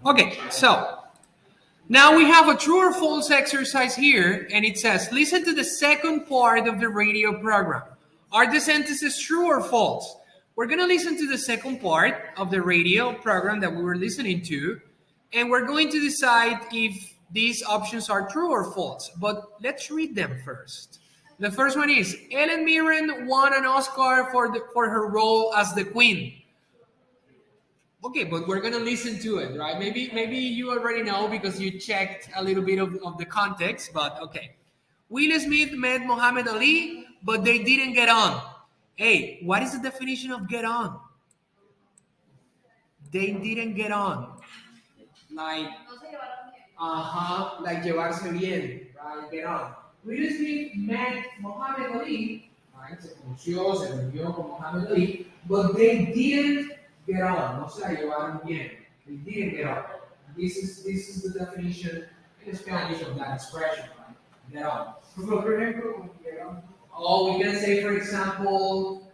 Okay, so now we have a true or false exercise here, and it says, listen to the second part of the radio program. Are the sentences true or false? We're going to listen to the second part of the radio program that we were listening to, and we're going to decide if these options are true or false. But let's read them first. The first one is, Helen Mirren won an Oscar for her role as the Queen. Okay, but we're gonna listen to it, right? Maybe you already know because you checked a little bit of the context, but okay. Will Smith met Muhammad Ali, but they didn't get on. Hey, what is the definition of get on? They didn't get on. Like, like llevarse bien, right? Get on. Will Smith met Muhammad Ali, right? Se conoció, se reunió con Muhammad Ali, but they didn't get on. No se la llevaron bien. They didn't get on. This is the definition in Spanish of that expression, right? Get on. For example, get on. Oh, we can say, for example,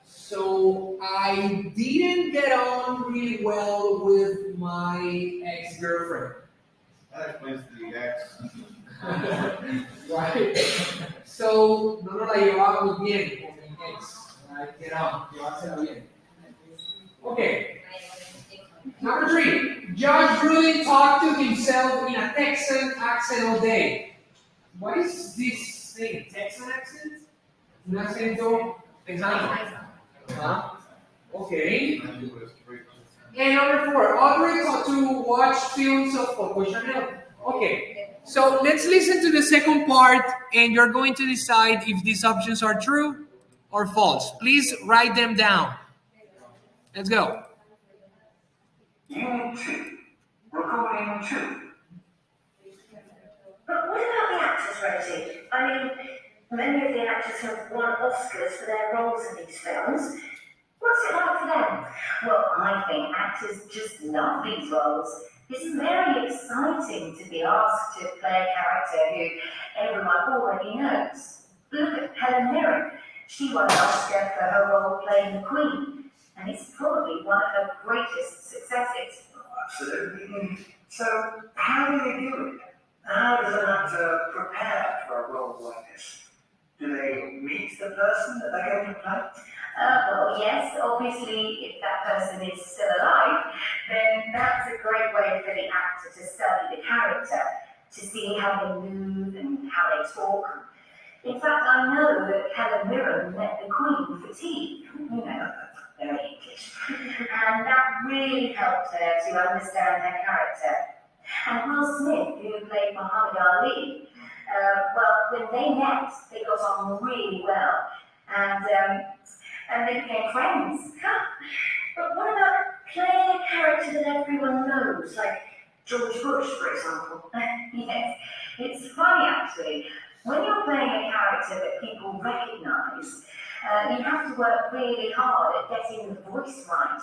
so I didn't get on really well with my ex-girlfriend. That explains the ex. Right. So no nos la llevamos bien con mi ex. Right? Get on. Llevársela bien. Okay. Number 3. Josh Brolin talked to himself in a Texan accent all day. What is this thing? Texan accent? Un acento texano. Huh? Okay. And number 4, Audrey got to watch films of Coco Chanel. Okay. So let's listen to the second part, and you're going to decide if these options are true or false. Please write them down. Let's go. Unit 2. Recording 2. But what about the actors, Rosie? I mean, many of the actors have won Oscars for their roles in these films. What's it like for them? Well, I think actors just love these roles. It's very exciting to be asked to play a character who everyone already knows. Look at Helen Mirren. She won an Oscar for her role playing the Queen, and it's probably one of her greatest successes. Absolutely. So, how do they do it? How does an actor prepare for a role like this? Do they meet the person that they're going to play? Well, yes, obviously, if that person is still alive, then that's a great way for the actor to study the character, to see how they move and how they talk. In fact, I know that Helen Mirren met the Queen for tea, very English, and that really helped her to understand her character. And Will Smith, who played Muhammad Ali, when they met, they got on really well, and they became friends. But what about playing a character that everyone knows, like George Bush, for example? Yes, it's funny actually. When you're playing a character that people recognise, you have to work really hard at getting the voice right.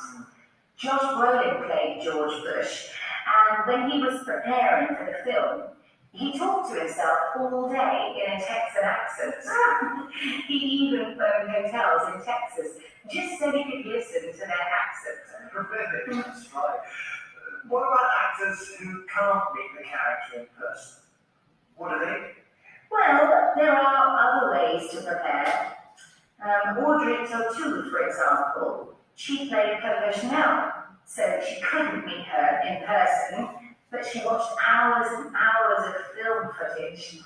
Josh Brolin played George Bush, and when he was preparing for the film, he talked to himself all day in a Texan accent. He even phoned hotels in Texas just so he could listen to their accents. That's right. What about actors who can't meet the character in person? What do they do? Well, there are other ways to prepare. Audrey Tautou, for example, she played Coco Chanel, so she couldn't meet her in person, but she watched hours and hours of film footage.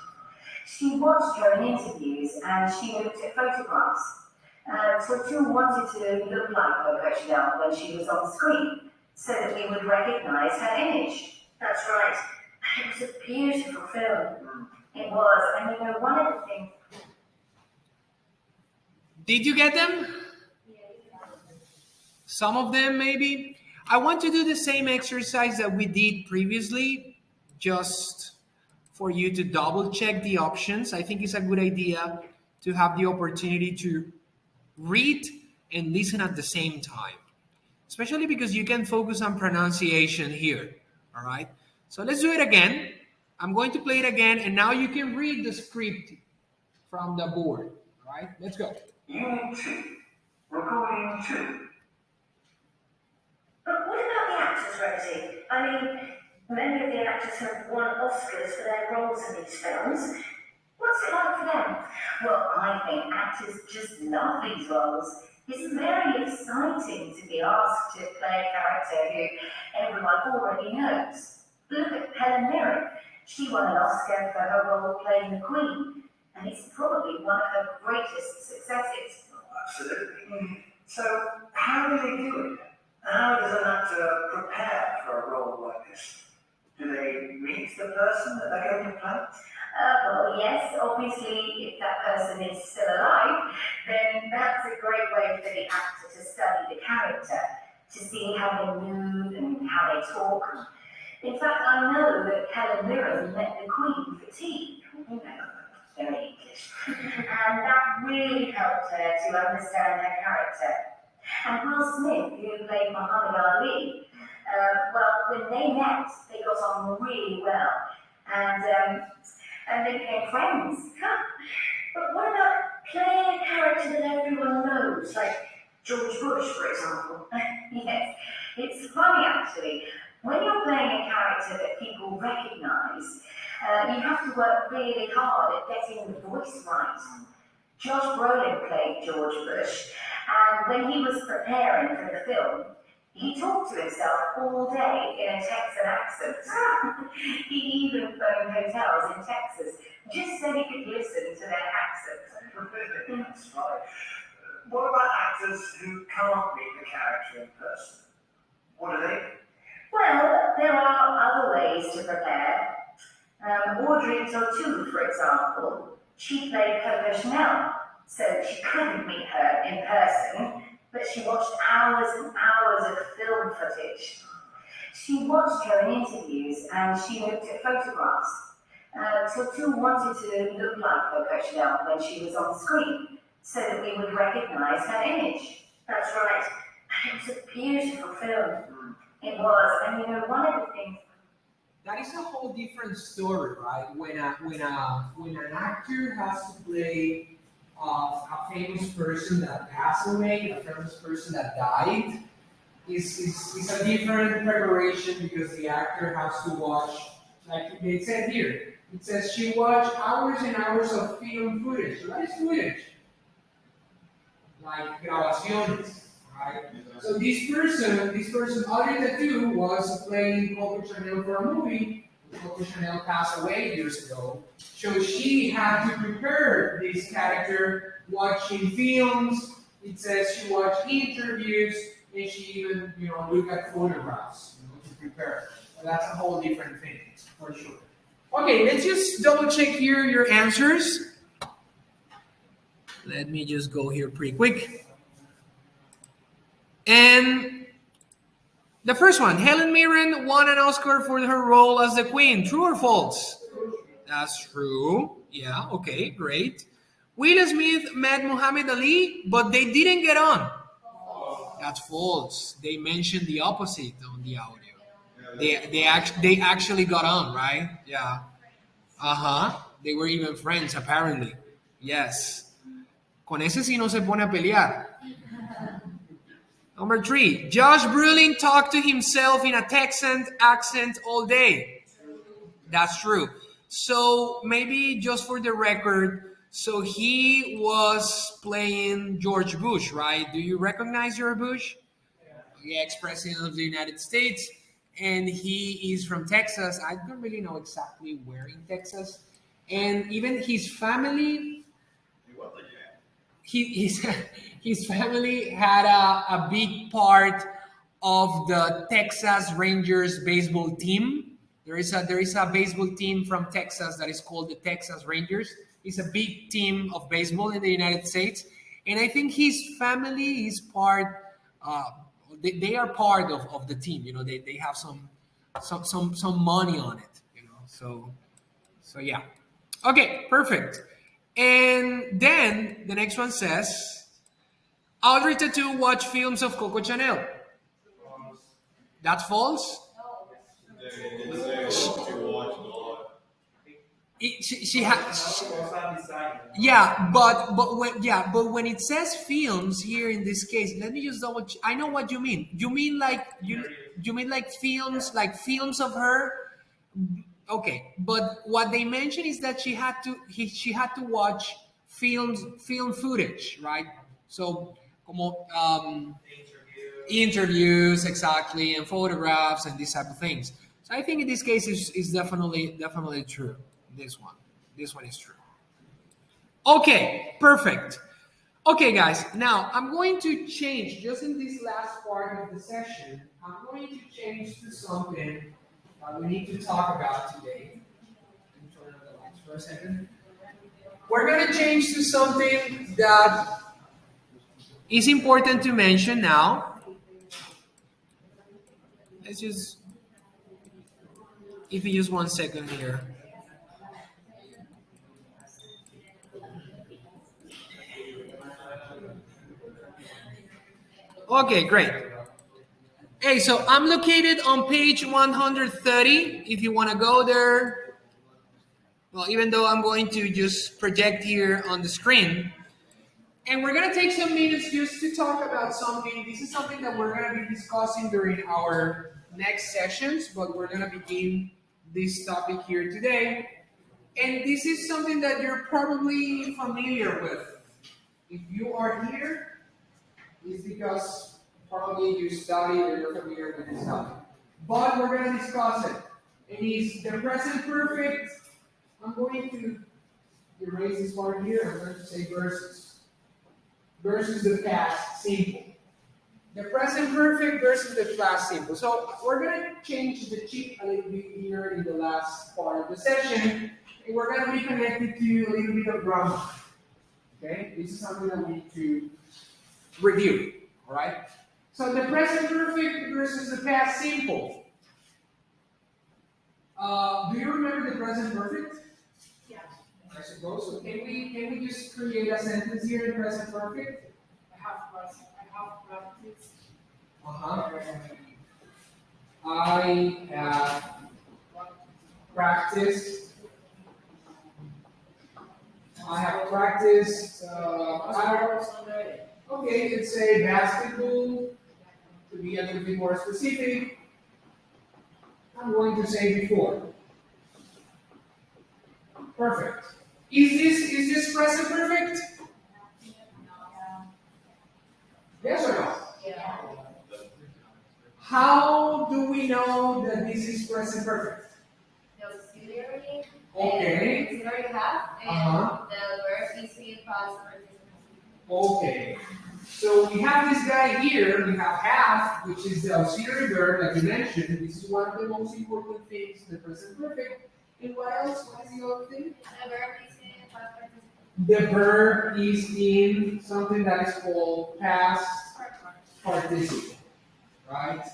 She watched her in interviews and she looked at photographs. Tautou wanted to look like Coco Chanel when she was on screen, so that we would recognise her image. That's right. It was a beautiful film. It was, and one of the things... Did you get them? Some of them, maybe. I want to do the same exercise that we did previously, just for you to double check the options. I think it's a good idea to have the opportunity to read and listen at the same time, especially because you can focus on pronunciation here. All right. So let's do it again. I'm going to play it again, and now you can read the script from the board. All right. Let's go. Unit 2. Recording 2. But what I mean, many of the actors have won Oscars for their roles in these films. What's it like for them? Well, I think actors just love these roles. It's very exciting to be asked to play a character who everyone already knows. Look at Helen Mirren. She won an Oscar for her role playing the Queen, and it's probably one of her greatest successes. Absolutely. So, how do they do it? How does an actor prepare for a role like this? Do they meet the person that they're going to play? Well, yes, obviously, if that person is still alive, then that's a great way for the actor to study the character, to see how they move and how they talk. In fact, I know that Helen Mirren met the Queen for tea. You know, very English. And that really helped her to understand her character. And Will Smith, who played Muhammad Ali, well, when they met, they got on really well. And they became friends. But what about playing a character that everyone knows, like George Bush, for example? Yes, it's funny actually. When you're playing a character that people recognize, you have to work really hard at getting the voice right. Josh Brolin played George Bush, and when he was preparing for the film, he talked to himself all day in a Texan accent. He even phoned hotels in Texas just so he could listen to their accents. That's right. What about actors who can't meet the character in person? What do they do? Well, there are other ways to prepare. Audrey Tautou, for example, she played Coco Chanel, so she couldn't meet her in person, but she watched hours and hours of film footage. She watched her in interviews and she looked at photographs. Tautou wanted to look like Coco Chanel when she was on screen, so that we would recognize her image. That's right. And it was a beautiful film. It was, and you know, one of the things. That is a whole different story, right? When an actor has to play a famous person that passed away, a famous person that died, is a different preparation because the actor has to watch, like they said here. It says she watched hours and hours of film footage. So that is footage, like grabaciones. Right? So this person, Audrey Tautou, was playing Coco Chanel for a movie. Coco Chanel passed away years ago. So she had to prepare this character watching films. It says she watched interviews and she even, looked at photographs, to prepare. So that's a whole different thing, for sure. Okay, let's just double check here your answers. Let me just go here pretty quick. And the first one, Helen Mirren won an Oscar for her role as the Queen. True or false? That's true. Yeah, okay, great. Will Smith met Muhammad Ali, but they didn't get on. That's false. They mentioned the opposite on the audio. They actually got on, right? Yeah. They were even friends, apparently. Yes. Con ese sí no se pone a pelear. Number 3, Josh Brolin talked to himself in a Texan accent all day. That's true. So maybe just for the record, so he was playing George Bush, right? Do you recognize George Bush? Yeah, ex-president of the United States. And he is from Texas. I don't really know exactly where in Texas. And even his family, his family had a big part of the Texas Rangers baseball team. There is a baseball team from Texas that is called the Texas Rangers. It's a big team of baseball in the United States, and I think his family is part. They are part of the team. They have some money on it. So yeah. Okay, perfect. And then the next one says, Audrey Tautou watched films of Coco Chanel. That's false? She has. Yeah, but when it says films here in this case, let me just double. I know what you mean. You mean like films of her. Okay, but what they mentioned is that she had to watch film footage, right? So, como interviews exactly, and photographs and these type of things. So I think in this case is definitely true. This one is true. Okay, perfect. Okay, guys. Now I'm going to change just in this last part of the session. I'm going to change to something that we need to talk about today. Let me turn on the lights for a second. We're going to change to something that is important to mention now. Let's just, if you use 1 second here. Okay, great. Hey, so I'm located on page 130. If you want to go there, well, even though I'm going to just project here on the screen, and we're going to take some minutes just to talk about something. This is something that we're going to be discussing during our next sessions, but we're going to begin this topic here today. And this is something that you're probably familiar with. If you are here, it's because probably you studied or you're familiar with this topic. But we're going to discuss it. It is the present perfect. I'm going to erase this part here. I'm going to say versus. Versus the past simple. The present perfect versus the past simple. So we're going to change the chip a little bit here in the last part of the session. And we're going to be connected to a little bit of grammar. Okay? This is something that we need to review. All right? So the present perfect versus the past simple. Do you remember the present perfect? Yeah. I suppose. So can we just create a sentence here in present perfect? I have practiced. I have practiced. I have practiced. Okay, let's say basketball. To be a little bit more specific, I'm going to say before. Perfect. Is this present perfect? Yes or no? Yeah. How do we know that this is present perfect? The auxiliary. Okay. The auxiliary have and the verb is in past participle. Okay. So we have this guy here, we have have, which is the auxiliary verb, like you mentioned. This is one of the most important things in the present perfect. And what else? What is the other thing? The verb is in past participle. The verb is in something that is called past participle, right?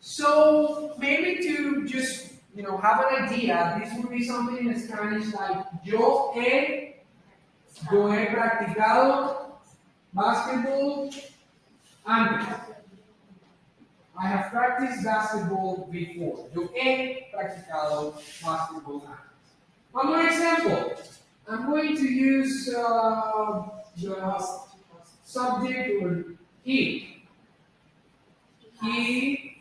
So maybe to just have an idea, this would be something in Spanish like yo he practicado basketball antes. I have practiced basketball before. Yo he practicado basketball antes. One more example. I'm going to use the subject or he. He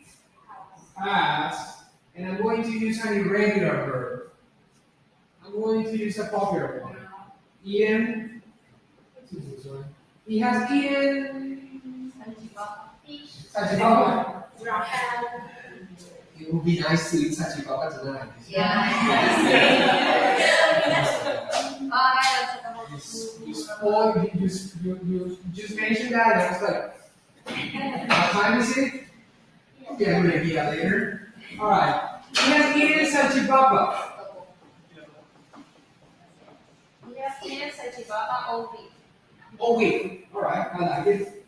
has, and I'm going to use an irregular verb. I'm going to use a popular one. Ian. He has eaten. Salchipapa. It would be nice to eat salchipapa tonight. You just mentioned that, and I was like, what time is it? Okay, I'm gonna eat later. Alright. He has eaten salchipapa. He has eaten salchipapa all week. All week. Alright, I like it.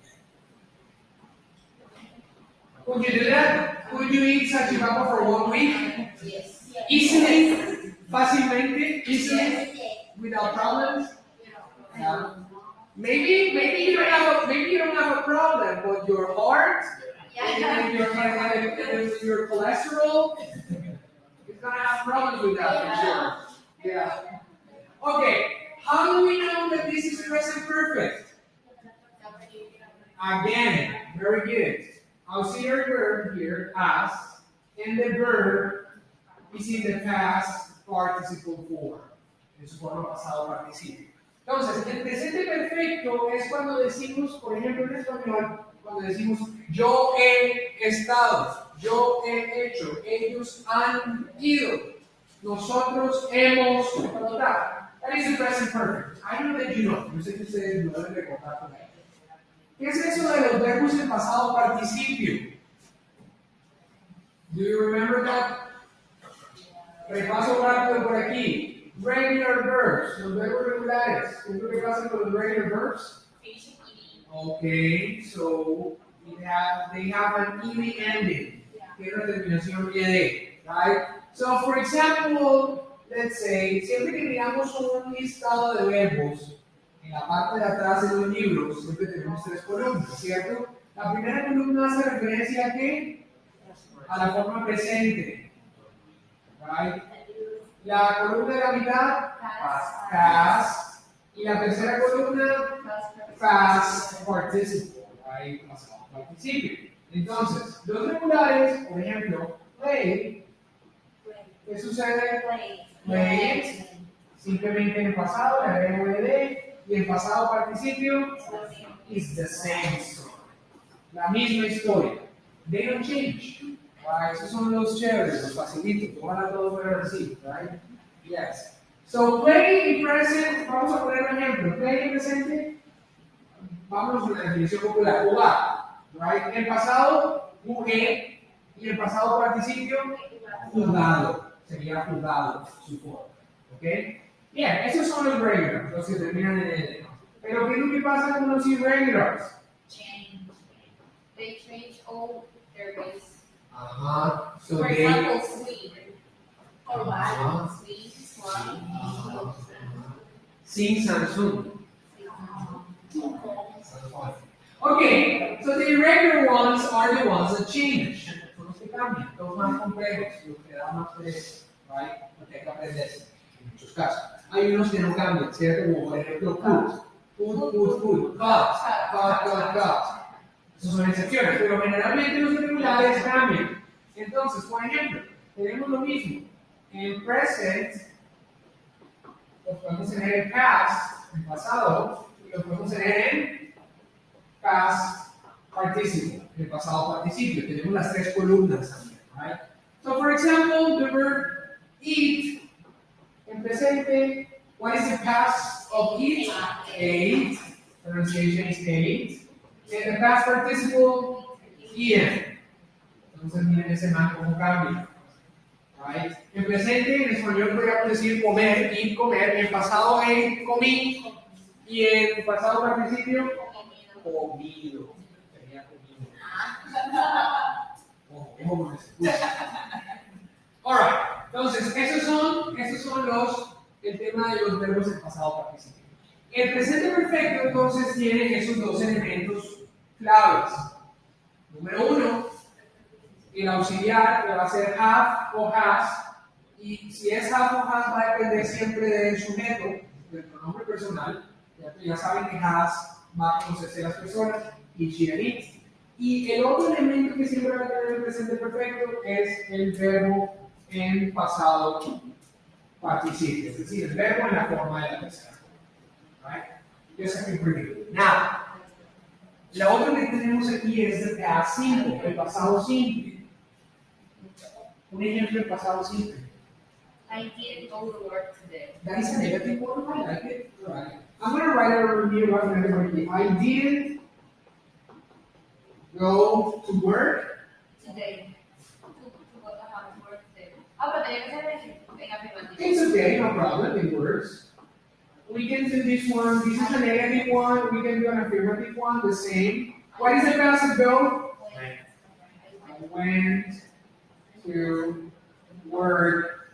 Could you do that? Could you eat salchipapa for 1 week? Yes. Easily? Fácilmente? Easily? Without problems? Yeah. Maybe you don't have a problem, but your heart and your cholesterol is gonna have problems with that for sure. Yeah. Okay, how do we know that this is present perfect? Again, very good. Auxiliary verb here, as, and the verb is in the past participle form. En su forma pasado participio. Entonces, el presente perfecto es cuando decimos, por ejemplo, en español, cuando decimos yo he estado, yo he hecho, ellos han ido, nosotros hemos. That is the present perfect. I know that you know. Yo sé que ustedes lo deben recordar por ahí. ¿Qué es eso de los verbos en pasado participio? Do you remember that? Repaso rápido por aquí. Regular verbs, los verbos regulares. ¿Qué es lo que pasa con los regular verbs? Okay, so they have an ed ending. Tiene una terminación ed, right? So, for example, let's say, siempre que miramos un listado de verbos, en la parte de atrás de los libros, siempre tenemos 3 columnas, ¿cierto? La primera columna hace referencia a ¿qué? A la forma presente, right? La columna de la mitad, past, y la tercera columna, past participle, right? Pasado participio. Entonces, los regulares, por ejemplo, play, ¿qué sucede? Played, simplemente en el pasado, le agrego ed, y el pasado participio is the same story. La misma historia. They don't change. Right? Esos son los chéveres, los facilitos. Ojalá todos fueran así, right? Yes. So, play y present, vamos a poner un ejemplo. Play y presente, vamos a la definición popular. Jugar. Right? El pasado, jugué, y el pasado participio, jugado. Sería jugado, su forma. ¿Ok? Bien, esos son los regulars, los que terminan en L. Pero ¿qué es lo que pasa con los irregulars? They change all their ways. Ajá. So For they. example, sweet. Or what? Sweet, swine. Sing Samsung. Okay, so the irregular ones are the ones that change. Son los que cambian, los más complejos, los que dan más pereza, right? Lo que hay que aprenderse, en muchos casos. Hay unos que no cambian, ¿cierto? Como por ejemplo, cut, cut. Esas son excepciones, pero generalmente los irregulares cambian. Entonces, por ejemplo, tenemos lo mismo. En present, los podemos tener en past, en pasado, y los podemos tener en past participle, en pasado participio. Tenemos las 3 columnas también, right? So, for example, the verb eat, en presente, what is the past of eat? Ate. Pronunciation is ate. And the past participle, eaten. Entonces miren ese man como cambia. Right? En presente, en español podríamos decir comer, eat, comer. En pasado, comí. Y en pasado participio, comido. Sería comido. Ojo con ese. Alright. Entonces, esos son el tema de los verbos en pasado participio. El presente perfecto, entonces, tiene esos 2 elementos claves. Número 1, el auxiliar que va a ser have o has, y si es have o has va a depender siempre del sujeto, del pronombre personal. Ya saben que has va a conocerse las personas, y she and it. Y el otro elemento que siempre va a tener el presente perfecto es el verbo en pasado participio, es decir, el verbo en la forma de la tercera. Right? Just a quick review. Now, la otra que tenemos aquí es el past simple, el pasado simple. Un ejemplo del pasado simple. I didn't go to work today. That is a negative one. I like it. Right. I'm going to write a review of everybody. I didn't go to work Today. To go to work today. Pero tenía que ser en afirmativo. It's okay, no problem. It works. We can do this one. This is a negative one. We can do an affirmative one, the same. What is the past of go? I went to work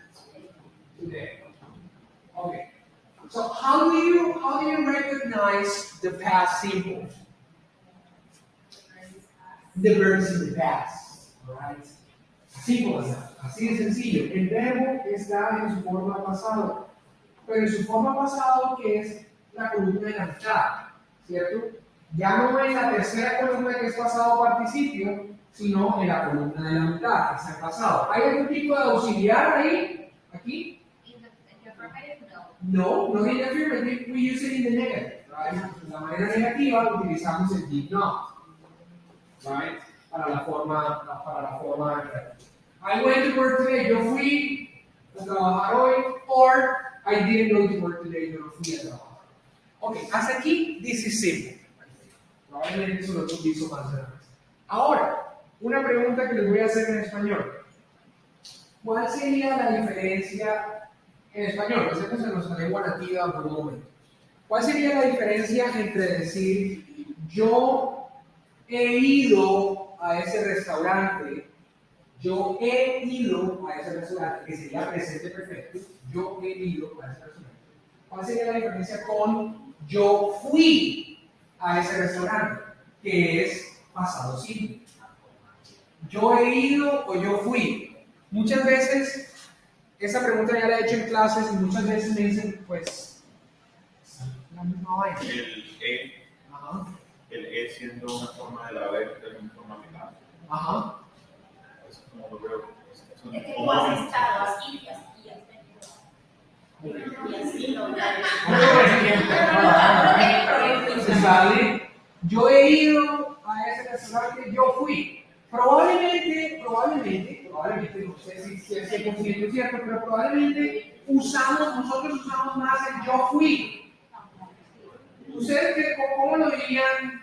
today. Okay. So how do you recognize the past simple? The verbs in the past. Right? Simple as that. Así de sencillo. El verbo está en su forma pasada. pero en su forma pasado, que es la columna de la mitad, ¿cierto? Ya no en la tercera columna que es pasado participio, sino en la columna de la mitad, que es el pasado. ¿Hay algún tipo de auxiliar ahí? ¿Aquí? In the affirmative, no. No, no in the affirmative, we use it in the negative, right? De la manera negativa utilizamos el did not, right? Para la forma I went to work today, yo fui a trabajar hoy, or I didn't go to work today, yo no fui a trabajar. Ok, hasta aquí, this is simple. Probablemente eso lo utilizo más de una vez. Ahora, una pregunta que les voy a hacer en español. ¿Cuál sería la diferencia en español? Lo hacemos en nuestra lengua nativa por un momento. ¿Cuál sería la diferencia entre decir yo he ido a ese restaurante, yo he ido a ese restaurante, que sería presente perfecto, yo he ido a ese restaurante? ¿Cuál sería la diferencia con yo fui a ese restaurante, que es pasado simple? Yo he ido o yo fui. Muchas veces, esa pregunta ya la he hecho en clases y muchas veces me dicen, pues, la misma vaina. Ajá. El E siendo una forma de la B, es una forma final. Ajá. Es como lo veo. Es que tú has estado así y así y has venido. Y así lo ¿Vale? Yo he ido a ese restaurante, yo fui. Probablemente, no sé si es 100% cierto, pero probablemente nosotros usamos más el yo fui. ¿Ustedes cómo lo dirían?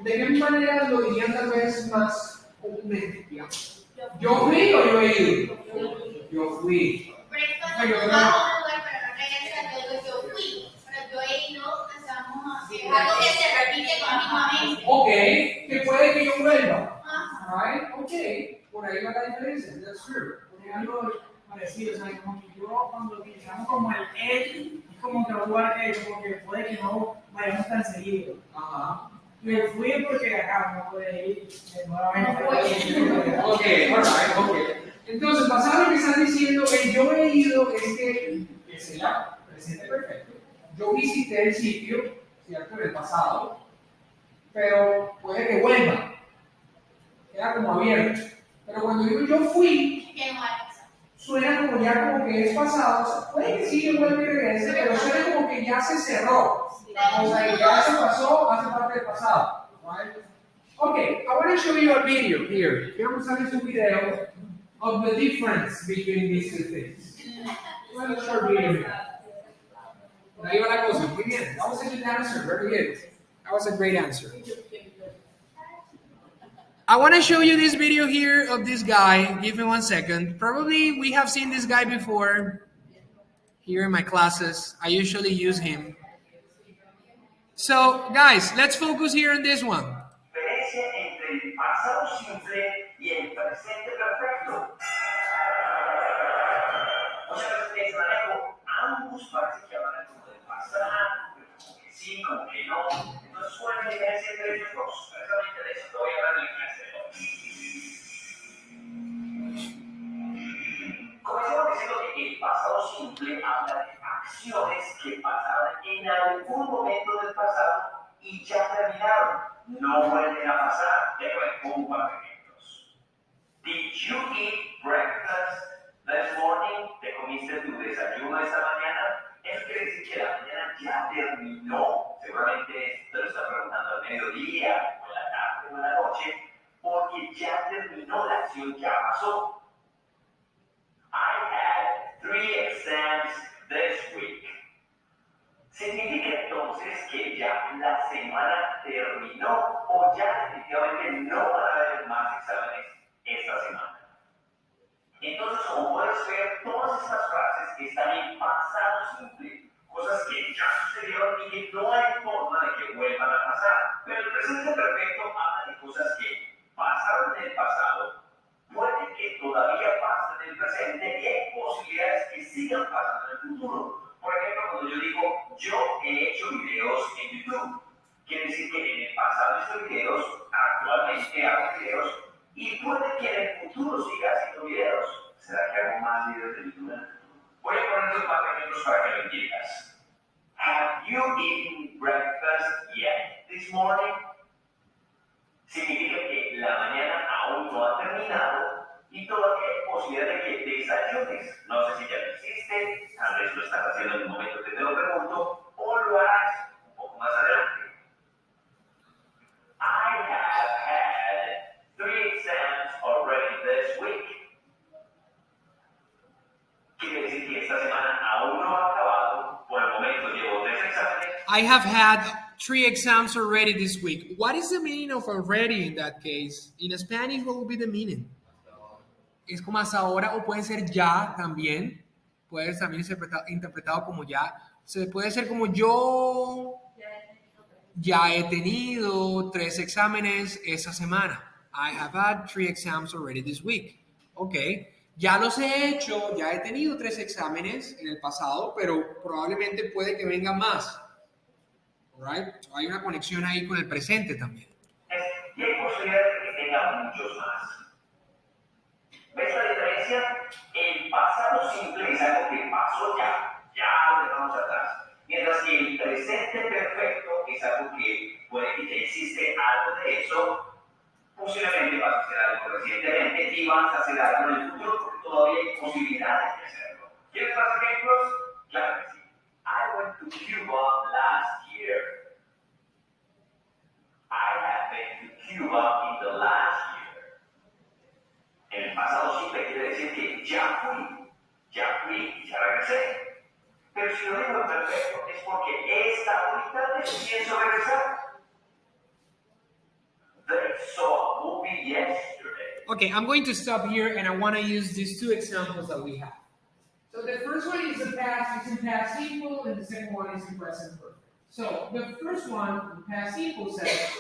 ¿De qué manera lo dirían tal vez más comúnmente, digamos? ¿Yo fui o yo he ido? Yo fui. Por ejemplo, cuando vamos a un lugar para no regresa, yo fui, pero yo he ido, empezamos a algo que se repite continuamente. Ok, que puede que yo vuelva. Ajá. Right? Ok, por ahí va la diferencia. That's true. Porque algo parecido, o sea, como que yo cuando utilizamos como el él, es como que un lugar que como que puede que no vayamos tan seguido. Ajá. Y el fui es porque acá no puede ir nuevamente. Ok, alright, ok. Entonces, basado en lo que están diciendo, el yo he ido es que sea presente perfecto. Yo visité el sitio, ¿cierto? En el pasado, pero puede que vuelva. Queda como abierto. Pero cuando digo yo fui, Que no hay pasado. suena como ya como que es pasado. O sea, puede que sí, que vuelva y regrese, pero suena como que ya se cerró. O sea, que ya se pasó, hace parte del pasado. Right? Okay, I want to show you a video here. Quiero mostrarles un video of the difference between these two things. One short video here. Ahí va la cosa. Muy bien. That was a good answer. Very good. That was a great answer. I want to show you this video here of this guy. Give me 1 second. Probably we have seen this guy before here in my classes. I usually use him. So, guys, let's focus here on this one. Diferencia entre el pasado simple y el presente perfecto. Muchas veces en manejo ambos partes que hablan como del pasado, pero como que sí, como que no. Entonces, ¿cuál es la diferencia entre ellos dos? Precisamente de eso te voy a hablar en la clase de hoy. Comencemos diciendo que el pasado simple habla de acciones que pasaron en algún momento del pasado y ya terminaron. No vuelven a pasar. Te pongo un par de ejemplos. Did you eat breakfast this morning? ¿Te comiste tu desayuno esta mañana? Eso quiere decir que la mañana ya terminó. Seguramente te lo está preguntando al mediodía, o en la tarde, o en la noche, porque ya terminó la acción, ya pasó. I had 3 exams this week. Significa entonces que ya la semana terminó o ya definitivamente no van a haber más exámenes esta semana. Entonces, como puedes ver, todas estas frases están en pasado simple, cosas que ya sucedieron y que no hay forma de que vuelvan a pasar. Pero el presente perfecto habla de cosas que pasaron en el pasado, puede que todavía pasen en el presente y hay posibilidades que sigan pasando en el futuro. Por ejemplo, cuando yo digo, yo he hecho videos en YouTube, quiere decir que en el pasado he hecho videos, actualmente hago videos, y puede que en el futuro siga haciendo videos. ¿Será que hago más videos de YouTube en el futuro? Voy a poner dos más ejemplos para que lo entiendas. Have you eaten breakfast yet this morning? Significa que la mañana aún no ha terminado y todavía hay posibilidad de que desayunes. No sé si ya lo hiciste, tal vez lo estás haciendo en el momento que te lo pregunto, o lo harás un poco más adelante. I have had 3 exams already this week. Quiere decir que esta semana aún no ha acabado. Por el momento llevo 3 exámenes. I have had 3 exams already this week. What is the meaning of already in that case? In Spanish, what would be the meaning? Es como hasta ahora o puede ser ya también. Puede ser también interpretado como ya. Se puede ser como yo ya he tenido 3 exámenes esa semana. I have had 3 exams already this week. Ok. Ya los he hecho, ya he tenido 3 exámenes en el pasado, pero probablemente puede que venga más. Right? So, hay una conexión ahí con el presente también. Y hay posibilidad de que tenga muchos más. ¿Ves la diferencia? El pasado simple es algo que pasó ya lo dejamos atrás. Mientras que el presente perfecto es algo que puede que ya existe algo de eso, posiblemente vas a hacer algo recientemente y vas a hacer algo en el futuro porque todavía hay posibilidades de hacerlo. ¿Quieres más ejemplos? Claro que sí. I went to Cuba last year. I have been to Cuba in the last year. En el pasado simple quiere decir que ya fui y ya regresé. Pero si lo digo en perfecto es porque esta ahorita pienso regresar. They saw a movie yesterday. Okay, I'm going to stop here and I want to use these 2 examples that we have. So the first one is the past, it's in past simple, and the second one is in present perfect. So the first one, the past simple, says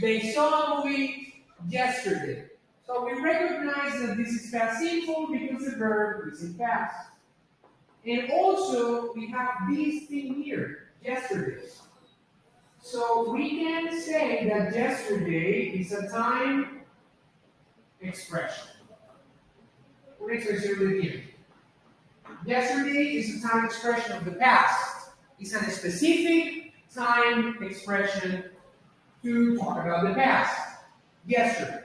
they saw a movie yesterday. So we recognize that this is past simple because the verb is in past. And also we have this thing here, yesterday. So we can say that yesterday is a time expression. Una expresión del tiempo. Yesterday is a time expression of the past. It's a specific time expression to talk about the past. Yesterday.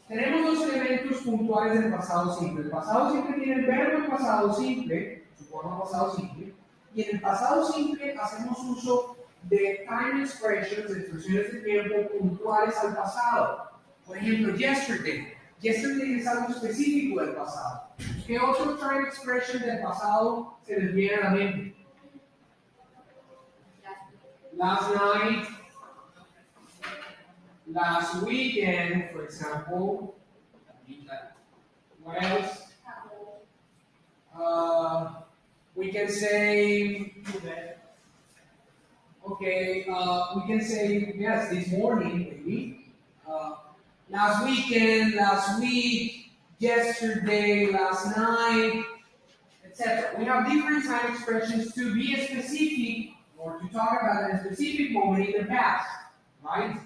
Tenemos 2 elementos puntuales del pasado simple. El pasado simple tiene el verbo en pasado simple, su forma pasado simple, y en el pasado simple hacemos uso de time expressions, de expresiones de tiempo puntuales al pasado. Por ejemplo, yesterday. Yesterday es algo específico del pasado. ¿Qué otro time expression del pasado se les viene a la mente? Last night, last weekend, for example. What else? We can say, okay, we can say, yes, this morning, maybe. Last weekend, last week, yesterday, last night, etc. We have different time expressions to be specific or to talk about a specific moment in the past, right?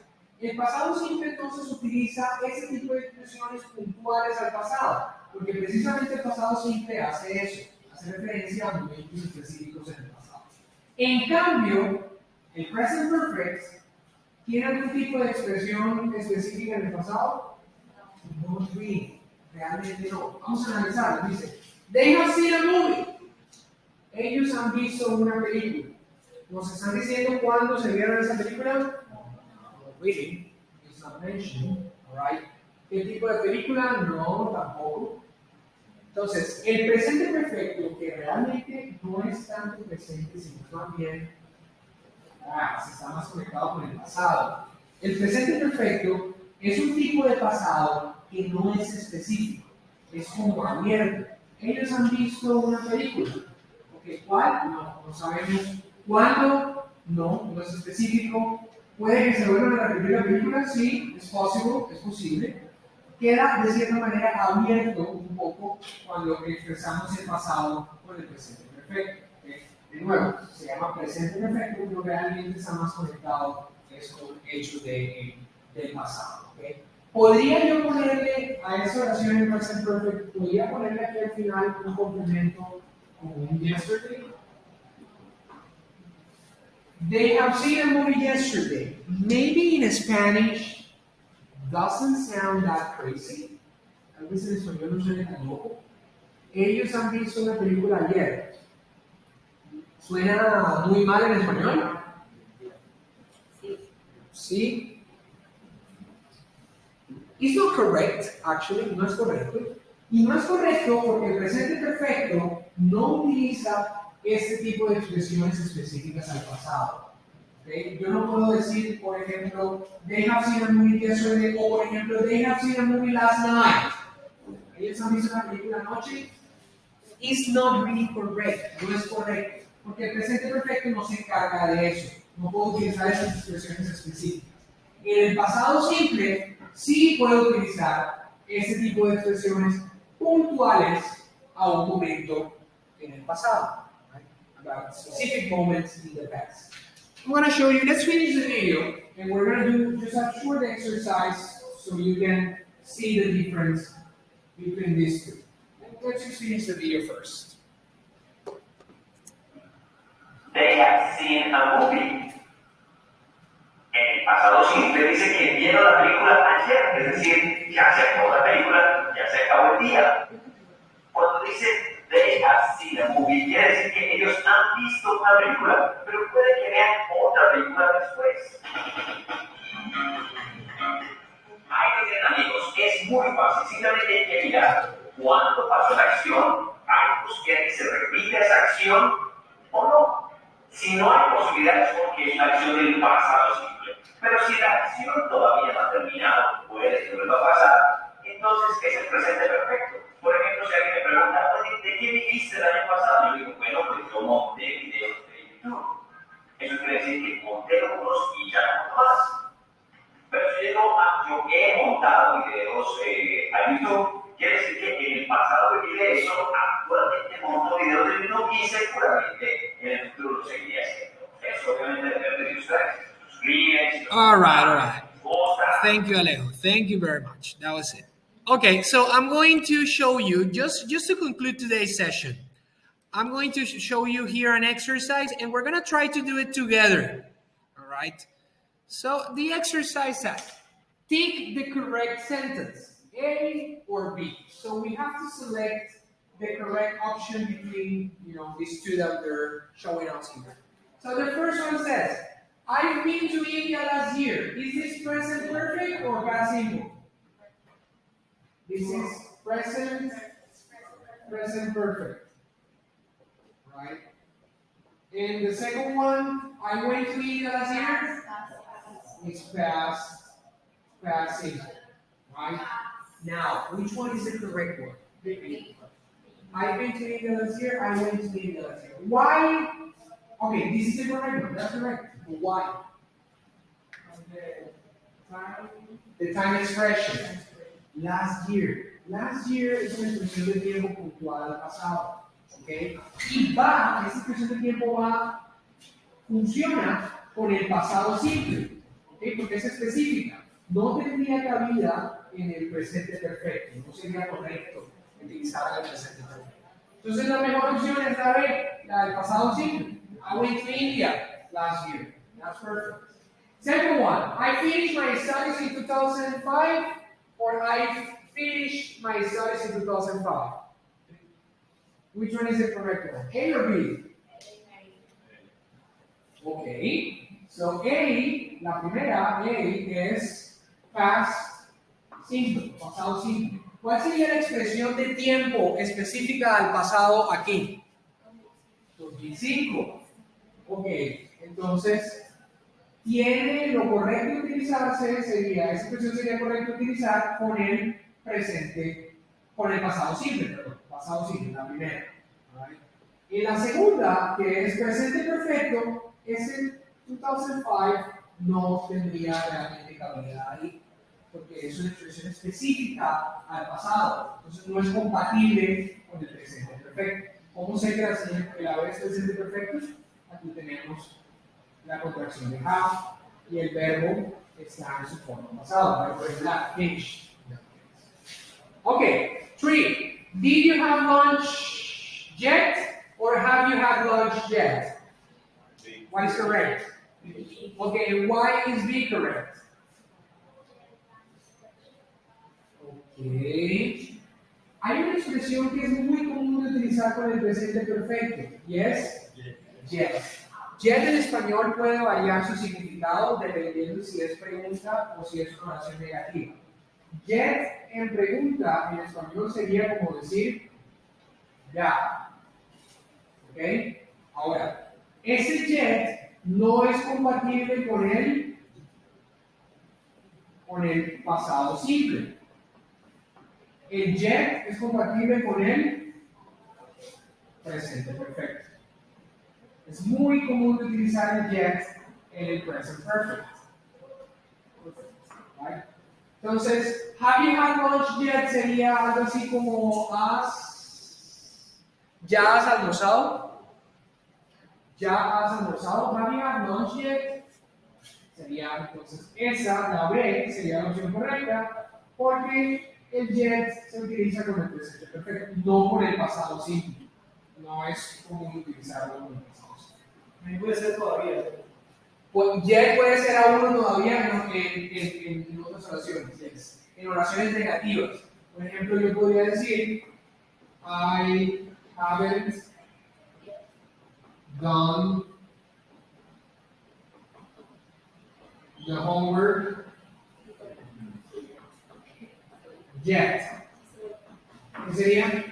El pasado simple entonces utiliza ese tipo de expresiones puntuales al pasado, porque precisamente el pasado simple hace eso, hace referencia a momentos específicos en el pasado. En cambio, el present perfect ¿tiene algún tipo de expresión específica en el pasado? No, really. Realmente no. Vamos a analizarlo. Dice, they have seen a movie. Ellos han visto una película. ¿Nos están diciendo cuándo se vieron esa película? No, really. It's not mentioned. Alright. ¿Qué tipo de película? No, tampoco. Entonces, el presente perfecto, que realmente no es tanto presente, sino más bien se está más conectado con el pasado. El presente perfecto es un tipo de pasado que no es específico, es como abierto. Ellos han visto una película. Okay, ¿cuál? No sabemos. ¿Cuándo? No es específico. ¿Puede que se vuelvan a repetir la película? Sí, es posible. Queda de cierta manera abierto un poco cuando expresamos el pasado con el presente perfecto. De nuevo, se llama presente perfecto, pero realmente está más conectado con hechos del pasado. ¿Okay? ¿Podría yo ponerle a esa oración en present perfect, podría ponerle aquí al final un complemento Yesterday. They have seen a movie yesterday. Maybe in Spanish doesn't sound that crazy. A veces en español no suena tan loco. Ellos han visto una película ayer. ¿Suena muy mal en español? Sí. It's not correct, actually, no es correcto. Y no es correcto porque el presente perfecto no utiliza este tipo de expresiones específicas al pasado. ¿Okay? Yo no puedo decir, por ejemplo, they have seen a movie yesterday, o por ejemplo, they have seen a movie last night. Ellos han visto una película anoche. It's not really correct, no es correcto. Porque el presente perfecto no se encarga de eso. No puedo utilizar esas expresiones específicas. En el pasado simple, sí puedo utilizar ese tipo de expresiones puntuales a un momento en el pasado. Right? About specific moments in the past. I'm going to show you, let's finish the video, and we're going to do just a short exercise so you can see the difference between these two. Let's just finish the video first. They have seen a movie. En el pasado simple dice que vieron la película ayer, es decir, ya se acabó la película, ya se acabó el día. Cuando dice they have seen a movie, quiere decir que ellos han visto una película, pero puede que vean otra película después. Ahí lo tienen, amigos, es muy fácil, simplemente hay que mirar cuándo pasó la acción, hay posibilidad que se repita esa acción o no. Si no hay posibilidades porque es la acción del pasado simple. Pero si la acción todavía no ha terminado, puede que vuelva a pasar, entonces es el presente perfecto. Por ejemplo, si alguien me pregunta, oye, ¿de qué viviste el año pasado? Yo digo, bueno, pues yo monté videos de YouTube. Eso quiere decir que monté unos y ya no más. Pero si digo, yo he montado videos a YouTube, quiere decir que en el pasado viví de eso, actualmente monto videos de YouTube y seguramente en el futuro lo seguiría haciendo. Eso obviamente depende de ustedes. Suscríbanse. All right. Thank you, Alejo. Thank you very much. That was it. Okay, so I'm going to show you, just to conclude today's session, I'm going to show you here an exercise, and we're going to try to do it together. All right? So the exercise says, take the correct sentence, A or B. So we have to select the correct option between, these two that they're showing us here. So the first one says, I've been to India last year. Is this present perfect or past simple? This is present perfect. Right? And the second one, I went to India last year. It's past simple. Right? Now, which one is the correct one? I've been to India last year. I went to India last year. Why? Okay, this is the correct one. That's correct. But why? The time expression. Last year. Last year es una expresión de tiempo puntual al pasado. ¿Okay? Y esa expresión de tiempo funciona con el pasado simple. ¿Okay? Porque es específica. No tendría cabida en el presente perfecto. No sería correcto utilizar el presente perfecto. Entonces la mejor opción es la del pasado simple. I went to India last year. That's perfect. Second one, I finished my studies in 2005, or I finished my studies in 2005. Which one is the correct one? A or B? Okay. So A, la primera, A es past simple, pasado simple. ¿Cuál sería la expresión de tiempo específica al pasado aquí? 2005. Ok, entonces, lo correcto utilizarse sería, esa expresión sería correcto utilizar con el presente, con el pasado simple, la primera. ¿Vale? Y la segunda, que es presente perfecto, ese 2005 no tendría realmente cabida ahí, porque es una expresión específica al pasado, entonces no es compatible con el presente perfecto. ¿Cómo sé que el haber es presente perfecto? Aquí tenemos la contracción de have y el verbo está en su forma pasada, el verbo regular, finished. Okay, 3. Did you have lunch yet? had lunch yet? What is correct? Okay, and why is B correct? Okay. Hay una expresión que es muy común de utilizar con el presente perfecto. Yes? Yes. Yet en español puede variar su significado dependiendo si es pregunta o si es una oración negativa. Yet en pregunta en español sería como decir ya. ¿Ok? Ahora, ese yet no es compatible con el pasado simple. El yet es compatible con el presente perfecto. Es muy común de utilizar el yet en el present perfect. Right? Entonces, have you had lunch yet sería algo así como ¿ya has almorzado? ¿Ya has almorzado? Have you had lunch yet? Sería entonces esa, la B, sería la opción correcta, porque el yet se utiliza con el presente perfecto, no con el pasado simple. No es común utilizarlo con el pasado simple. También puede ser todavía. Pues yet puede ser aún todavía en otras oraciones, yes. En oraciones negativas. Por ejemplo, yo podría decir, I haven't done the homework yet. ¿Qué sería?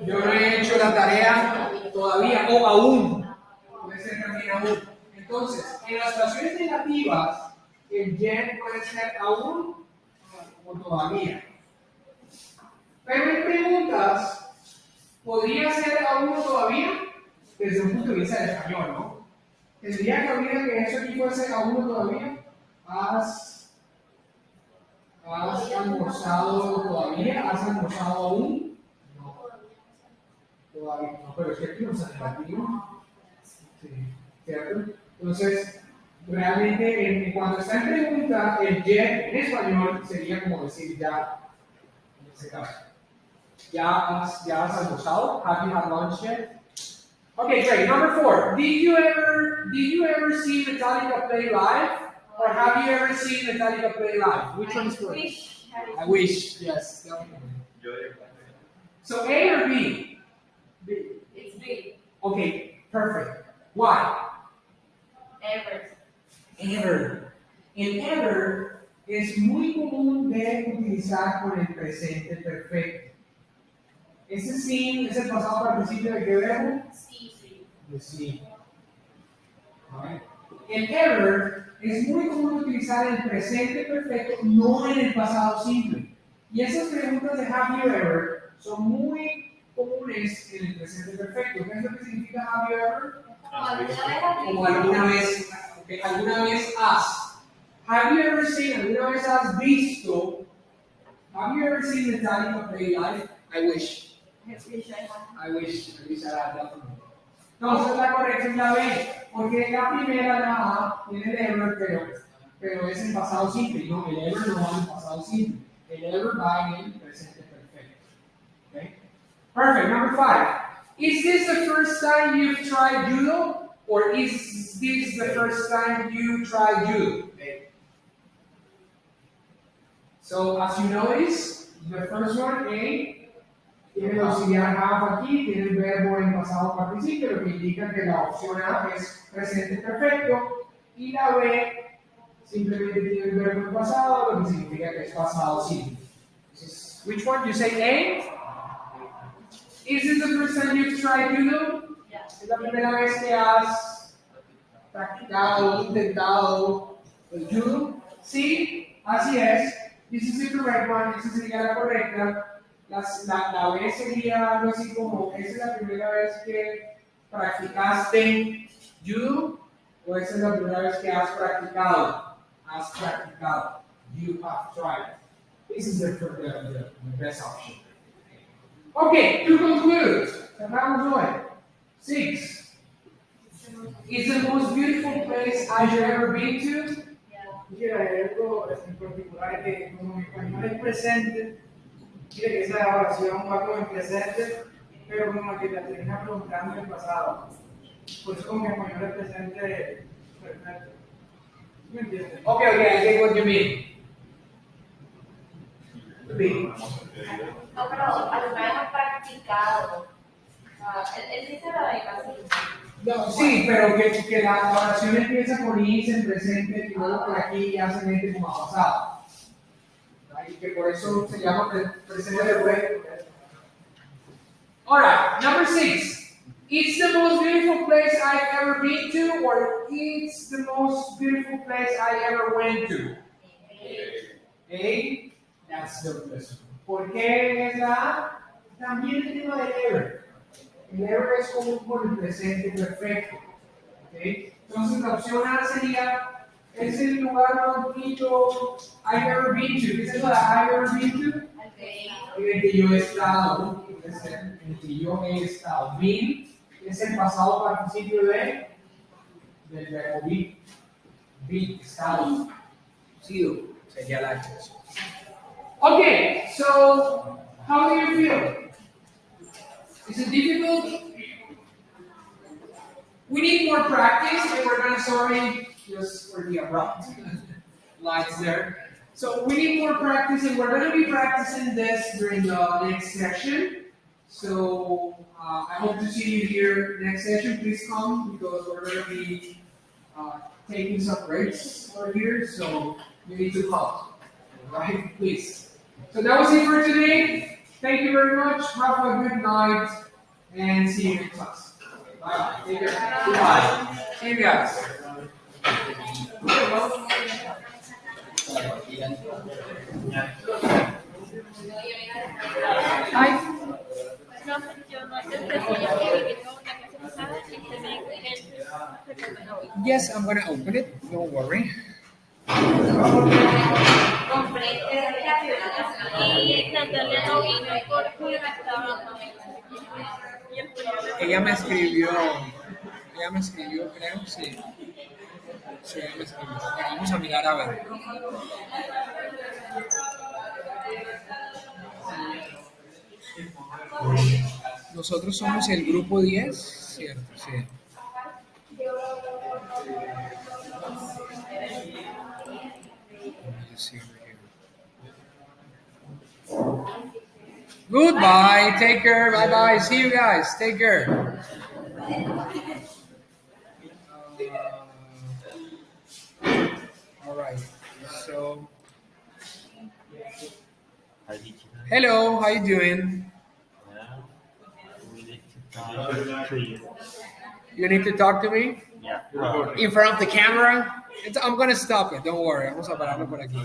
Yo no he hecho la tarea todavía o aún. Puede ser también aún. Entonces, en las oraciones negativas, el yet puede ser aún o todavía. Pero en preguntas, ¿podría ser aún o todavía? Desde un punto de vista del español, ¿no? ¿Tendría cabida que eso aquí fuese aún o todavía? ¿Has almorzado todavía? ¿Has almorzado aún? No. Todavía no, pero es que aquí no es negativo. Sí, ¿cierto? Entonces, realmente cuando está en pregunta, el yet en español sería como decir ya, en este caso. ¿Ya has almorzado? Have you had lunch yet? Okay, great. Number 4. Did you ever see Metallica play live? Or have you ever seen Metallica play live? Which one is correct? I wish. Yes, definitely. So A or B? B. It's big. Okay, perfect. Why? Ever. El ever es muy común de utilizar con el presente perfecto. Ese sí es el pasado participio de qué verbo? Sí. De sí. Right. El ever es muy común de utilizar en el presente perfecto, no en el pasado simple. Y esas preguntas de have you ever son muy comunes en el presente perfecto. ¿Qué es lo que significa have you ever? Como alguna vez, okay, alguna vez has. Have you ever seen, alguna vez has visto, have you ever seen Metallica play live? I wish. I wish I had definitely. Entonces la correcta es la B, porque la primera, la A, tiene el ever, pero es en pasado simple. No, el ever no va en pasado simple. El ever va en el presente perfecto. Okay? Perfect. Number 5. Is this the first time you've tried judo? Or is this the first time you tried judo? So, as you notice, the first one, A, tiene el auxiliar have aquí, tiene el verbo en pasado participio, lo que indica que la opción A es presente perfecto, y la B simplemente tiene el verbo en pasado, lo que significa que es pasado simple. Which one? You say A? Is this the first time you've tried judo? Yeah. ¿Es la primera vez que has practicado, intentado el judo? Sí, así es. This is the correct one, esa sería la correcta. La B sería algo así como, ¿esa es la primera vez que practicaste judo? ¿O esa es la primera vez que has practicado? Has practicado. You have tried. This is the best option. Okay, to conclude, cerramos hoy. 6. It's the most beautiful place I've ever been to. Quiero algo en particular que como mi español es presente, quiere que esa oración va con el presente pero como que la termina preguntando en el pasado. Por eso como que español es presente perfecto. ¿Me entiendes? Okay, I get what you mean. Sí. No, pero alguna vez has practicado. O sea, él dice lo de casi. No, sí, pero que la oración empieza con is en presente y luego por aquí ya se mete como a pasado. Y que por eso se llama presente de web. Alright, number 6. It's the most beautiful place I've ever been to, or it's the most beautiful place I ever went to. A, that's the question. ¿Por qué es la A? También el tema del ever. El ever es como por el presente perfecto. ¿Okay? Entonces la opción A sería, es el lugar más bonito I've ever been to. ¿Qué es eso de I've ever been to? En el que yo he estado, ¿no? Es en el que yo he estado. Been es el pasado participio del verbo be. Be, estado. Sido, sería la expresión. Okay, so how do you feel? Is it difficult? We need more practice, and we're gonna sorry just for the abrupt lines there. So we need more practice, and we're gonna be practicing this during the next session. So I hope to see you here next session. Please come because we're gonna be taking some breaks over here. So you need to come, right? Please. So that was it for today. Thank you very much. Have a good night, and see you next class. Bye. Take care. Goodbye. See you guys. Hi. No, yo no te decía que tengo una clase pasada y también él Yes, I'm gonna open it. Don't worry. Compré y Natalia no vino porque estaba con él. Ella me escribió, creo, sí. Sí, ella me escribió. Vamos a mirar a ver. Nosotros somos el grupo 10, cierto, sí. Goodbye, take care, bye bye, see you guys, take care. All right, so hello, how you doing? You need to talk to me? Yeah. In front of the camera? I'm gonna stop it, don't worry, vamos a pararlo por aquí.